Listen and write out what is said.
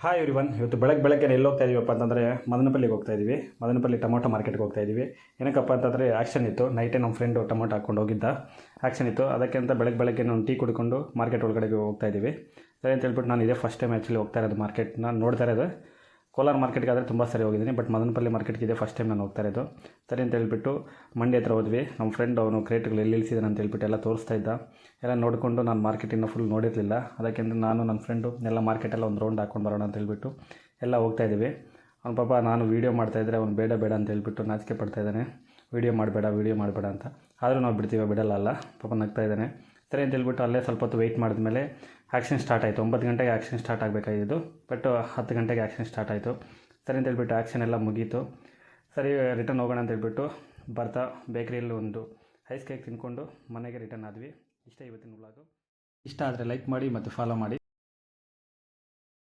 Hi everyone. ಇವತ್ತು ಬೆಳಗ್ಗೆ ಎಲ್ಲಿ ಹೋಗ್ತಾ ಇದೀವಪ್ಪ ಅಂತಂದರೆ ಮದನಪಲ್ಲಿಗೆ ಹೋಗ್ತಾ ಇದ್ದೀವಿ. ಮದನಪಲ್ಲಿ ಟೊಮೊಟೊ ಮಾರ್ಕೆಟ್ಗೆ ಹೋಗ್ತಾ ಇದ್ದೀವಿ. ಏನಕ್ಕಪ್ಪ ಅಂತಂದರೆ ಆ್ಯಕ್ಷನ್ ಇತ್ತು. ನೈಟೇ ನಮ್ಮ ಫ್ರೆಂಡು ಟೊಮೊಟೊ ಹಾಕ್ಕೊಂಡು ಹೋಗಿದ್ದ. ಆ್ಯಕ್ಷನ್ ಇತ್ತು, ಅದಕ್ಕೆ ಅಂತ ಬೆಳಗ್ಗೆ ನಾವು ಟೀ ಕುಡ್ಕೊಂಡು ಮಾರ್ಕೆಟ್ ಒಳಗಡೆಗೆ ಹೋಗ್ತಾ ಇದ್ದೀವಿ. ಸರಿ ಅಂತ ಹೇಳ್ಬಿಟ್ಟು ನಾನು ಇದೇ ಫಸ್ಟ್ ಟೈಮ್ ಆ್ಯಕ್ಚುಲಿ ಹೋಗ್ತಾ ಇರೋದು ಮಾರ್ಕೆಟ್ನ ನೋಡ್ತಾ ಇರೋದು. ಕೋಲಾರ ಮಾರ್ಕೆಟ್ಗೆ ಆದರೆ ತುಂಬ ಸರಿ ಹೋಗಿದ್ದೀನಿ, ಬಟ್ ಮದನಪಲ್ಲಿ ಮಾರ್ಕೆಟ್ಗೆ ಇದೆ ಫಸ್ಟ್ ಟೈಮ್ ನಾನು ಹೋಗ್ತಾ ಇರೋದು. ಸರಿ ಅಂತ ಹೇಳ್ಬಿಟ್ಟು ಮಂಡಿ ಹತ್ರ ಹೋದ್ವಿ. ನಮ್ಮ ಫ್ರೆಂಡ್ ಅವನು ಕ್ರೇಟ್ಗಳು ಎಲ್ಲಿ ಇಳಿಸಿದಾನೆ ಅಂತ ಹೇಳ್ಬಿಟ್ಟು ಎಲ್ಲ ತೋರಿಸ್ತಾ ಇದ್ದ. ಎಲ್ಲ ನೋಡಿಕೊಂಡು ನಾನು ಮಾರ್ಕೆಟಿನ ಫುಲ್ ನೋಡಿರಲಿಲ್ಲ. ಅದಕ್ಕೆಂದ್ರೆ ನಾನು ನನ್ನ ಫ್ರೆಂಡು ಎಲ್ಲ ಮಾರ್ಕೆಟೆಲ್ಲ ಒಂದು ರೌಂಡ್ ಹಾಕ್ಕೊಂಡು ಬರೋಣ ಅಂತ ಹೇಳ್ಬಿಟ್ಟು ಎಲ್ಲ ಹೋಗ್ತಾ ಇದ್ದೀವಿ. ಅವ್ನು ಪಾಪ ನಾನು ವೀಡಿಯೋ ಮಾಡ್ತಾಯಿದ್ರೆ ಅವ್ನು ಬೇಡ ಅಂತ ಹೇಳ್ಬಿಟ್ಟು ನಾಚಿಕೆ ಪಡ್ತಾ ಇದ್ದಾನೆ. ವೀಡಿಯೋ ಮಾಡಬೇಡ ಅಂತ. ಆದರೂ ನಾವು ಬಿಡಲ್ಲ ಪಾಪ ನಗ್ತಾ ಇದ್ದಾನೆ. ಸರಿ ಅಂತ ಹೇಳ್ಬಿಟ್ಟು ಅಲ್ಲೇ ಸ್ವಲ್ಪ ಹೊತ್ತು ವೆಯ್ಟ್ ಮಾಡಿದ್ಮೇಲೆ ಆ್ಯಕ್ಷನ್ ಸ್ಟಾರ್ಟ್ ಆಯಿತು. 9 ಗಂಟೆಗೆ ಆ್ಯಕ್ಷನ್ ಸ್ಟಾರ್ಟ್ ಆಗಬೇಕಾಗಿದ್ದು, ಬಟ್ 10 ಗಂಟೆಗೆ ಆ್ಯಕ್ಷನ್ ಸ್ಟಾರ್ಟ್ ಆಯಿತು. ಸರಿ ಅಂತ ಹೇಳ್ಬಿಟ್ಟು ಆ್ಯಕ್ಷನ್ ಎಲ್ಲ ಮುಗೀತು. ಸರಿ ರಿಟರ್ನ್ ಹೋಗೋಣ ಅಂತ ಹೇಳ್ಬಿಟ್ಟು ಬರ್ತಾ ಬೇಕ್ರಿಯಲ್ಲಿ ಒಂದು ಐಸ್ ಕೇಕ್ ತಿಂದ್ಕೊಂಡು ಮನೆಗೆ ರಿಟರ್ನ್ ಆದ್ವಿ. ಇಷ್ಟ ಇವತ್ತಿನ ವ್ಲಾಗು. ಇಷ್ಟ ಆದರೆ ಲೈಕ್ ಮಾಡಿ ಮತ್ತು ಫಾಲೋ ಮಾಡಿ.